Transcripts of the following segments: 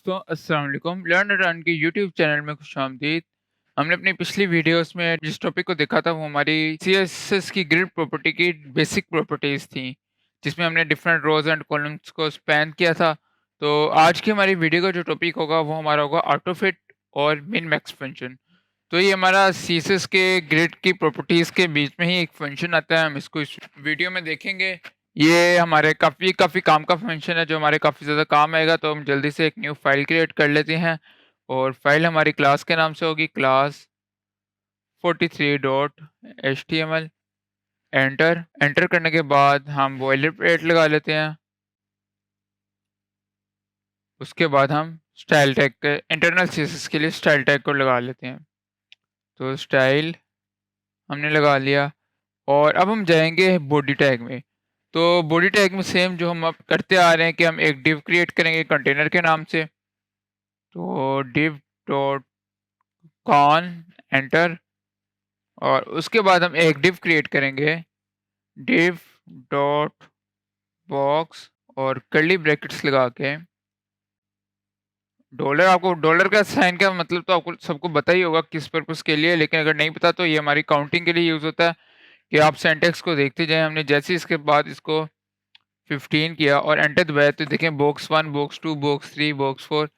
दोस्तों अस्सलाम वालेकुम। लर्न एंड अर्न के यूट्यूब चैनल में खुशामदीद। हमने अपनी पिछली वीडियोस में जिस टॉपिक को देखा था वो हमारी सीएसएस की ग्रिड प्रॉपर्टी की बेसिक प्रॉपर्टीज थी, जिसमें हमने डिफरेंट रोज एंड कॉलम्स को स्पैन किया था। तो आज की हमारी वीडियो का जो टॉपिक होगा वो हमारा होगा ऑटोफिट और मिन मैक्स फंक्शन। तो ये हमारा सीएसएस के ग्रिड की प्रॉपर्टीज के बीच में ही एक फंक्शन आता है, हम इसको इस वीडियो में देखेंगे। ये हमारे काफ़ी काफ़ी काम का फंक्शन है जो हमारे काफ़ी ज़्यादा काम आएगा, तो हम जल्दी से एक न्यू फाइल क्रिएट कर लेते हैं। और फाइल हमारी क्लास के नाम से होगी क्लास 43.html। एंटर एंटर करने के बाद हम बॉयलरप्लेट लगा लेते हैं। उसके बाद हम स्टाइल टैग के इंटरनल सीएसएस के लिए स्टाइल टैग को लगा लेते हैं। तो स्टाइल हमने लगा लिया और अब हम जाएंगे बॉडी टैग में। तो बॉडी टैग में सेम जो हम अब करते आ रहे हैं कि हम एक डिव क्रिएट करेंगे कंटेनर के नाम से। तो div डॉट कॉन एंटर और उसके बाद हम एक div क्रिएट करेंगे div डॉट बॉक्स और कर्ली ब्रैकेट्स लगा के डॉलर। आपको डॉलर का साइन का मतलब तो आपको सबको पता ही होगा किस पर्पस के लिए, लेकिन अगर नहीं पता तो ये हमारी काउंटिंग के लिए यूज होता है कि आप सेंटेक्स को देखते जाएं। हमने जैसे इसके बाद इसको 15 किया और एंटर दबाया तो देखें box 1 box 2 box 3 box 4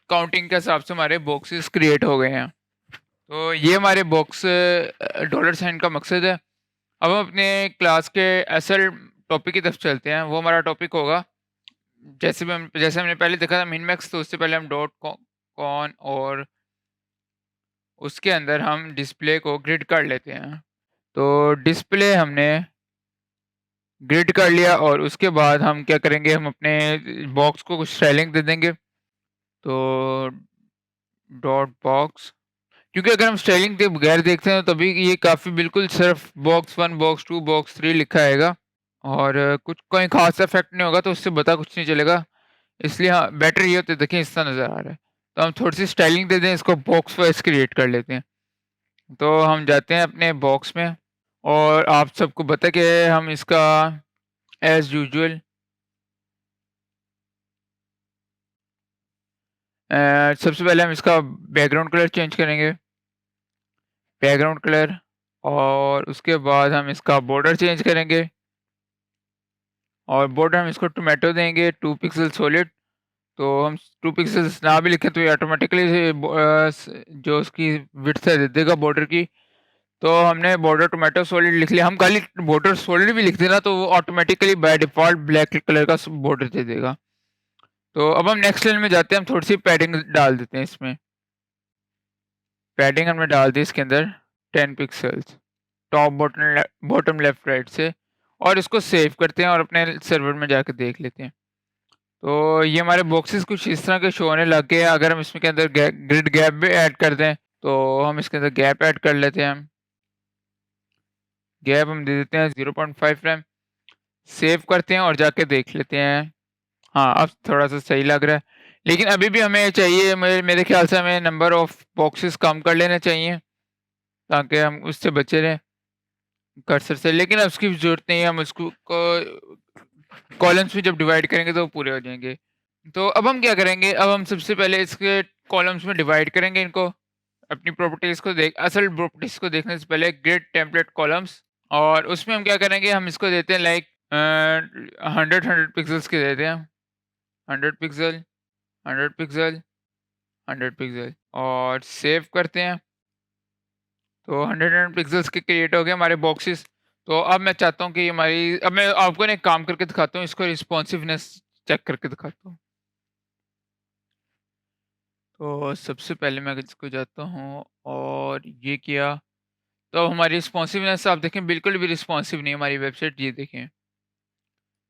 counting के हिसाब से हमारे बॉक्सेस क्रिएट हो गए हैं। तो ये हमारे बॉक्स डॉलर साइन का मकसद है। अब हम अपने क्लास के असल टॉपिक की तरफ चलते हैं। वो हमारा टॉपिक होगा, जैसे हमने पहले देखा था मिन मैक्स, तो उससे पहले हम डॉट कॉन और उसके अंदर हम डिस्प्ले को ग्रिड कर लेते हैं। तो डिस्प्ले हमने ग्रिड कर लिया और उसके बाद हम क्या करेंगे, हम अपने बॉक्स को कुछ स्टाइलिंग दे देंगे। तो डॉट बॉक्स, क्योंकि अगर हम स्टाइलिंग के बगैर देखते हैं तो तभी ये काफ़ी बिल्कुल सिर्फ बॉक्स 1 बॉक्स 2 बॉक्स 3 लिखा आएगा और कुछ कोई खास इफेक्ट नहीं होगा, तो उससे पता कुछ नहीं चलेगा। इसलिए हाँ, बेटर ये होता है, देखें इस तरह नज़र आ रहा है। तो हम थोड़ी सी स्टाइलिंग दे दें, इसको बॉक्स वाइज क्रिएट कर लेते हैं। तो हम जाते हैं अपने बॉक्स में और आप सबको पता कि हम इसका एज यूजुअल सबसे पहले हम इसका बैकग्राउंड कलर चेंज करेंगे, बैकग्राउंड कलर। और उसके बाद हम इसका बॉर्डर चेंज करेंगे और बॉर्डर हम इसको टोमेटो देंगे 2 पिक्सल सॉलिड। तो हम 2 पिक्सेल्स ना भी लिखें तो ये ऑटोमेटिकली जो उसकी विड्थ है दे देगा बॉर्डर की। तो हमने बॉर्डर टोमेटो सॉलिड लिख लिया। हम खाली बॉर्डर सॉलिड भी लिख देना तो वो automatically by default black colour का बॉर्डर दे देगा। तो अब हम नेक्स्ट लाइन में जाते हैं, हम थोड़ी सी पैडिंग डाल देते हैं इसमें। पैडिंग हमने डाल दी इसके अंदर 10 pixels top bottom left right से, और इसको सेव करते हैं और अपने सर्वर में जाकर देख लेते हैं। तो ये हमारे बॉक्सेस कुछ इस तरह के शो होने लग गए हैं। अगर हम इसमें के अंदर ग्रिड गैप भी ऐड कर दें तो हम इसके अंदर गैप ऐड कर लेते हैं। गैप हम दे देते हैं 0.5 फ्रेम, सेव करते हैं और जाके देख लेते हैं। हाँ, अब थोड़ा सा सही लग रहा है, लेकिन अभी भी हमें चाहिए, मेरे ख्याल से हमें नंबर ऑफ बॉक्सेस कम कर लेने चाहिए ताकि हम उससे बचे रहें कर्सर से। लेकिन अब उसकी ज़रूरत नहीं है, हम उसको कॉलम्स में जब डिवाइड करेंगे तो वो पूरे हो जाएंगे। तो अब हम क्या करेंगे, अब हम सबसे पहले इसके कॉलम्स में डिवाइड करेंगे इनको। अपनी प्रॉपर्टीज़ को असल प्रॉपर्टीज़ को देखने से पहले ग्रिड टेम्पलेट कॉलम्स, और उसमें हम क्या करेंगे, हम इसको देते हैं लाइक 100 पिक्सल्स के देते हैं। 100 पिक्सल 100 पिक्सल 100 पिक्सल और सेव करते हैं। तो 100 पिक्सल्स के क्रिएट हो गए हमारे बॉक्सेस। तो अब मैं चाहता हूँ कि हमारी, अब मैं आपको ना एक काम करके दिखाता हूँ, इसको रिस्पॉन्सिवनेस चेक करके दिखाता हूँ। तो सबसे पहले मैं इसको जाता हूँ और ये किया, तो अब हमारी रिस्पॉन्सिवनेस आप देखें बिल्कुल भी रिस्पॉन्सिव नहीं है हमारी वेबसाइट, ये देखें।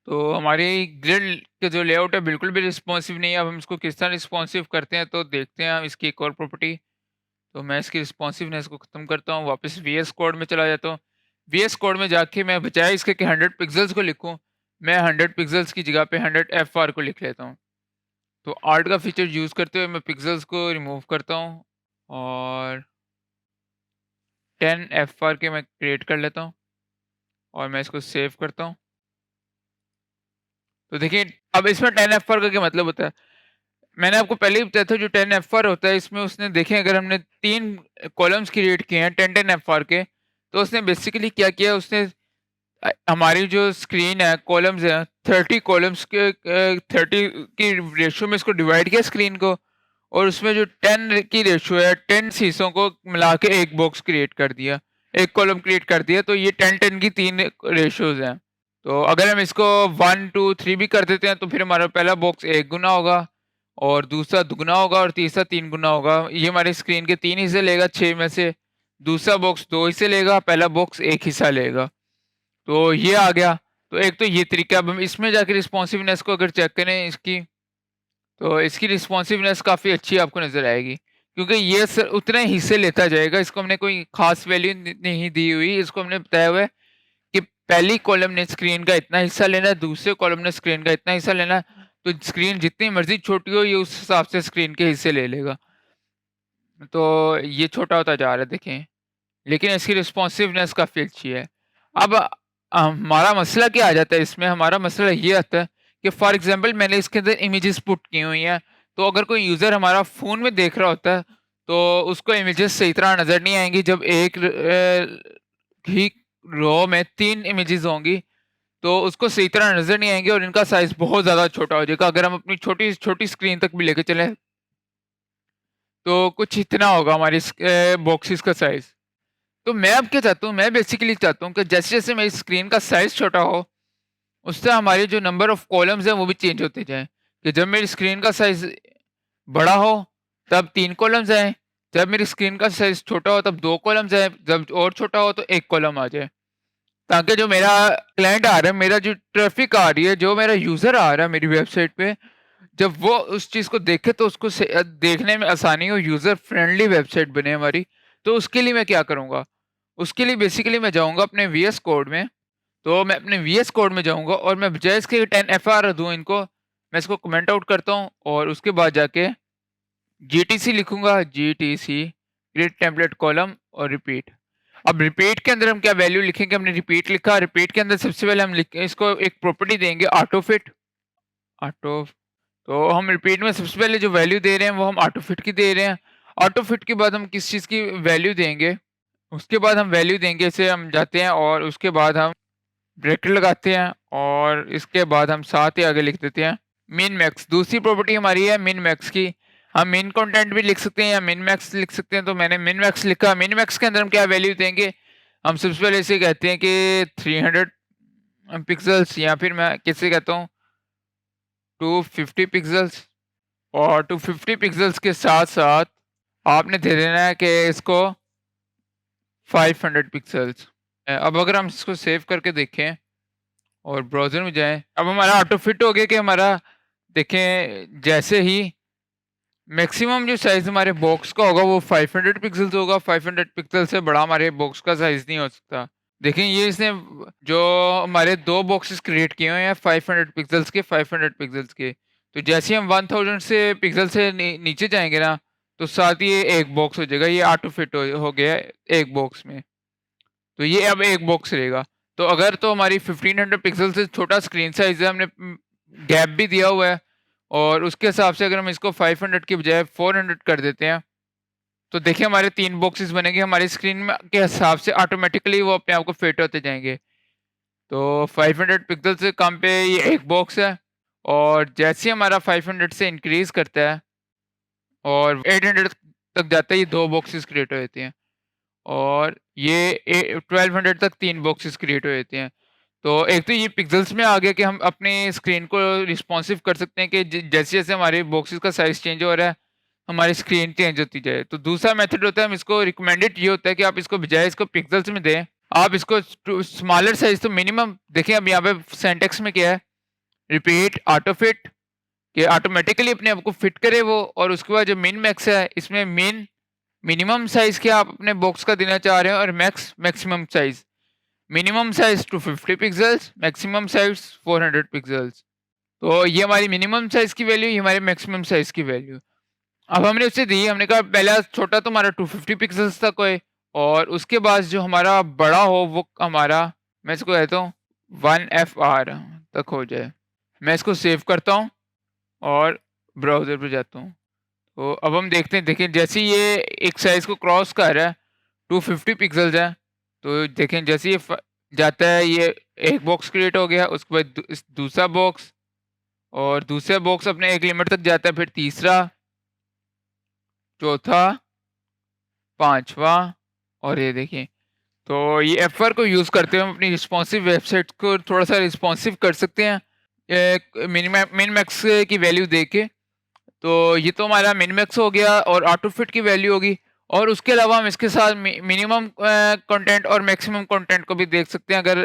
तो हमारी ग्रिड के जो लेआउट है बिल्कुल भी रिस्पॉन्सिव नहीं है। अब हम इसको किस तरह रिस्पॉन्सिव करते हैं तो देखते हैं हम इसकी एक और प्रॉपर्टी। तो मैं इसकी रिस्पॉन्सिवनेस को ख़त्म करता हूँ, वापस वीएस कोड में चला जाता हूँ। वीएस कोड में जाके मैं बजाय इसके कि 100 पिक्सल्स को लिखूँ, मैं 100 पिक्सल्स की जगह पे 100 एफआर को लिख लेता हूँ। तो आर्ट का फीचर यूज़ करते हुए मैं पिक्सल्स को रिमूव करता हूँ और 10 एफआर के मैं क्रिएट कर लेता हूँ और मैं इसको सेव करता हूँ। तो देखिए अब इसमें 10 एफआर का क्या मतलब होता है, मैंने आपको पहले ही बताया था जो 10 एफआर होता है इसमें उसने देखें अगर हमने 3 कॉलम्स क्रिएट किए हैं 10-10 एफआर के, तो उसने बेसिकली क्या किया उसने हमारी जो स्क्रीन है कॉलम्स हैं 30 कॉलम्स के 30 की रेशियो में इसको डिवाइड किया स्क्रीन को और उसमें जो 10 की रेशियो है 10 हिस्सों को मिला के एक बॉक्स क्रिएट कर दिया, एक कॉलम क्रिएट कर दिया। तो ये 10-10 की 3 रेशियोज हैं। तो अगर हम इसको 1 2 3 भी कर देते हैं तो फिर हमारा पहला बॉक्स 1 गुना होगा और दूसरा दुगना होगा और तीसरा 3 गुना होगा। ये हमारी स्क्रीन के 3 हिस्से लेगा 6 में से, दूसरा बॉक्स 2 हिस्से लेगा, पहला बॉक्स 1 हिस्सा लेगा। तो ये आ गया। तो एक तो ये तरीका। अब हम इसमें जाके रिस्पॉन्सिवनेस को अगर चेक करें इसकी, तो इसकी रिस्पॉन्सिवनेस काफ़ी अच्छी आपको नज़र आएगी क्योंकि ये उतने हिस्से लेता जाएगा। इसको हमने कोई खास वैल्यू नहीं दी हुई, इसको हमने बताया हुआ है कि पहली कॉलम ने स्क्रीन का इतना हिस्सा लेना है, दूसरे कॉलम ने स्क्रीन का इतना हिस्सा लेना है। तो स्क्रीन जितनी मर्जी छोटी हो ये उस हिसाब से स्क्रीन के हिस्से ले लेगा। तो ये छोटा होता जा रहा है देखें, लेकिन इसकी रिस्पॉन्सिवनेस काफ़ी अच्छी है। अब हमारा मसला क्या आ जाता है इसमें, हमारा मसला ये आता है कि फॉर एग्जांपल मैंने इसके अंदर इमेजेस पुट की हुई हैं, तो अगर कोई यूज़र हमारा फ़ोन में देख रहा होता है तो उसको इमेजेस सही तरह नज़र नहीं आएंगी। जब एक ही रो में 3 इमेजेस होंगी तो उसको सही तरह नज़र नहीं आएंगे और इनका साइज़ बहुत ज़्यादा छोटा हो जाएगा। अगर हम अपनी छोटी छोटी स्क्रीन तक भी लेके चलें तो कुछ इतना होगा हमारी बॉक्सेस का साइज़। तो मैं अब क्या चाहता हूँ, मैं बेसिकली चाहता हूँ कि जैसे-जैसे मेरी स्क्रीन का साइज़ छोटा हो, उससे हमारे जो नंबर ऑफ कॉलम्स हैं वो भी चेंज होते जाएँ। कि जब मेरी स्क्रीन का साइज़ बड़ा हो तब 3 कॉलम्स आएँ, जब मेरी स्क्रीन का साइज़ छोटा हो तब 2 कॉलम्स आएँ, जब और छोटा हो तो 1 कॉलम आ जाए। ताकि जो मेरा क्लाइंट आ रहा है, मेरा जो ट्रैफ़िक आ रही है, जो मेरा यूज़र आ रहा है मेरी वेबसाइट पे, जब वो उस चीज़ को देखे तो उसको देखने में आसानी हो, यूज़र फ्रेंडली वेबसाइट बने हमारी। तो उसके लिए मैं क्या करूँगा? उसके लिए बेसिकली मैं जाऊँगा अपने वीएस कोड में। तो मैं अपने वीएस कोड में जाऊँगा और मैं बजाय इसके 10 एफआर दूँ इनको, मैं इसको कमेंट आउट करता हूँ और उसके बाद जाके जीटीसी लिखूँगा, जीटीसी क्रिएट टेम्पलेट कॉलम और रिपीट। अब रिपीट के अंदर हम क्या वैल्यू लिखेंगे, हमने रिपीट लिखा, रिपीट के अंदर सबसे पहले हम इसको एक प्रॉपर्टी देंगे ऑटो फिट। ऑटो तो हम रिपीट में सबसे पहले जो वैल्यू दे रहे हैं वो हम ऑटो फिट की दे रहे हैं। ऑटो फिट के बाद हम किस चीज़ की वैल्यू देंगे, उसके बाद हम वैल्यू देंगे, इसे हम जाते हैं और उसके बाद हम ब्रैकेट लगाते हैं और इसके बाद हम साथ ही आगे लिख देते हैं मिन मैक्स। दूसरी प्रॉपर्टी हमारी है मिन मैक्स की। हम मिन कंटेंट भी लिख सकते हैं या मिन मैक्स लिख सकते हैं। तो मैंने मिन मैक्स लिखा। मिन मैक्स के अंदर हम क्या वैल्यू देंगे, हम सबसे पहले इसे कहते हैं कि 300 पिक्सल्स या फिर मैं किससे कहता हूँ 250 पिक्सल्स। और 250 पिक्सल्स के साथ साथ आपने दे देना है कि इसको 500 पिक्सल्स। अब अगर हम इसको सेव करके देखें और ब्राउज़र में जाएँ, अब हमारा ऑटो फिट हो गया कि हमारा देखें जैसे ही मैक्सिमम जो साइज़ हमारे बॉक्स का होगा वो 500 पिक्सल्स होगा। 500 पिक्सल से बड़ा हमारे बॉक्स का साइज़ नहीं हो सकता। देखें ये इसने जो हमारे 2 बॉक्सेस क्रिएट किए हुए हैं 500 पिक्सल्स के, 500 पिक्सल्स के। तो जैसे ही हम 1000 से पिक्सल से नीचे जाएँगे ना, तो साथ ही ये एक बॉक्स हो जाएगा। ये ऑटो फिट हो गया है एक बॉक्स में। तो ये अब एक बॉक्स रहेगा। तो अगर तो हमारी 1500 पिक्सल से छोटा स्क्रीन साइज़ है, हमने गैप भी दिया हुआ है और उसके हिसाब से अगर हम इसको 500 की बजाय 400 कर देते हैं, तो देखिए हमारे 3 बॉक्सेस बनेंगे। हमारी स्क्रीन में के हिसाब से ऑटोमेटिकली वो अपने आप को फिट होते जाएँगे। तो 500 पिक्सल से कम पे ये एक बॉक्स है और जैसे ही हमारा 500 से इंक्रीज़ करता है और 800 तक जाता है, ये 2 बॉक्सेस क्रिएट हो जाते हैं और ये 1200 तक 3 बॉक्सेस क्रिएट हो जाते हैं। तो एक तो ये पिक्सेल्स में आ गया कि हम अपनी स्क्रीन को रिस्पॉन्सिव कर सकते हैं कि जैसे-जैसे हमारे बॉक्सेस का साइज़ चेंज हो रहा है, हमारी स्क्रीन चेंज होती जाए। तो दूसरा मेथड होता है, हम इसको रिकमेंडेड ये होता है कि आप इसको बजाय इसको पिक्सेल्स में दें, आप इसको स्मॉलर साइज़ तो मिनिमम देखिए अब यहाँ पे सिंटैक्स में क्या है, रिपीट ऑटो फिट कि ऑटोमेटिकली अपने आप को फिट करे वो। और उसके बाद जो मिन मैक्स है, इसमें मिनिमम साइज़ क्या आप अपने बॉक्स का देना चाह रहे हैं और maximum size. Minimum size 250 pixels, maximum size 400 pixels. तो ये हमारी मिनिमम साइज़ की वैल्यू, ये हमारी मैक्सिमम साइज़ की वैल्यू। अब हमने उसे दी, हमने कहा पहला छोटा तो हमारा 250 पिक्सेल्स तक होए और उसके बाद जो हमारा बड़ा हो वो हमारा, मैं इसको कहता हूँ 1 एफआर तक हो जाए। मैं इसको सेव करता हूँ और ब्राउज़र पे जाता हूँ। तो अब हम देखते हैं, देखिए जैसे ही ये एक साइज़ को क्रॉस कर रहा है, 250 पिक्सेल्स है, तो देखें जैसे ये जाता है, ये एक बॉक्स क्रिएट हो गया, उसके बाद दूसरा बॉक्स, और दूसरा बॉक्स अपने एक लिमिट तक जाता है, फिर तीसरा, चौथा, पांचवा, और ये देखिए। तो ये F4 को यूज़ करते हुए हम अपनी रिस्पॉन्सिव वेबसाइट को थोड़ा सा रिस्पॉन्सिव कर सकते हैं, मिन मैक्स की वैल्यू दे के। तो ये तो हमारा मिन मैक्स हो गया और ऑटो फिट की वैल्यू होगी, और उसके अलावा हम इसके साथ मिनिमम कंटेंट और मैक्सिमम कंटेंट को भी देख सकते हैं अगर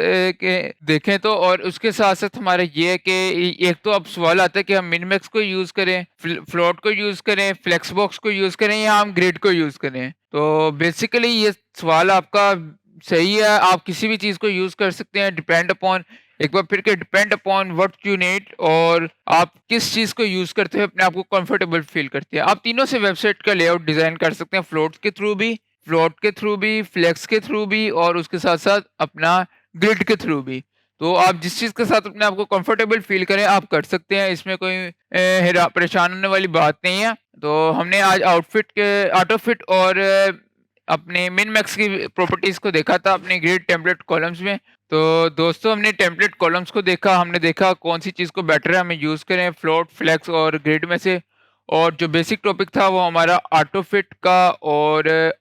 देखें तो। और उसके साथ साथ हमारा ये है कि एक तो अब सवाल आता है कि हम मिन मैक्स को यूज़ करें, फ्लोट को यूज़ करें, फ्लेक्स बॉक्स को यूज़ करें, या हम ग्रिड को यूज़ करें। तो बेसिकली ये सवाल आपका सही है, आप किसी भी चीज़ को यूज़ कर सकते हैं, डिपेंड अपॉन, एक बार फिर के depend upon what you need, और आप किस चीज़ को यूज़ करते हुए अपने आप को कंफर्टेबल फील करते हैं। आप तीनों से वेबसाइट का लेआउट डिज़ाइन कर सकते हैं, फ्लोट के थ्रू भी, फ्लेक्स के थ्रू भी, और उसके साथ-साथ अपना ग्रिड के थ्रू भी। तो आप जिस चीज़ के साथ अपने आप को कंफर्टेबल फील करें, आप कर सकते हैं, इसमें कोई परेशान होने वाली बात नहीं है। तो हमने आज ऑटो फिट और अपने मिन मैक्स की प्रॉपर्टीज़ को देखा था अपने ग्रिड टेम्पलेट कॉलम्स में। तो दोस्तों, हमने टेम्पलेट कॉलम्स को देखा, हमने देखा कौन सी चीज़ को बेटर है हमें यूज़ करें, फ्लोट, फ्लेक्स और ग्रिड में से। और जो बेसिक टॉपिक था वो हमारा ऑटो फिट का और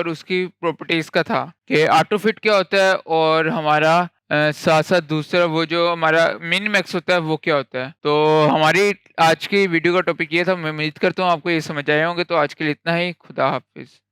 उसकी प्रॉपर्टीज़ का था कि ऑटो फिट क्या होता है, और हमारा साथ साथ दूसरा वो जो हमारा मिन मैक्स होता है वो क्या होता है। तो हमारी आज की वीडियो का टॉपिक ये था। मैं उम्मीद करता हूँ आपको ये समझ आए होंगे। तो आज के लिए इतना ही। खुदा हाफिज़।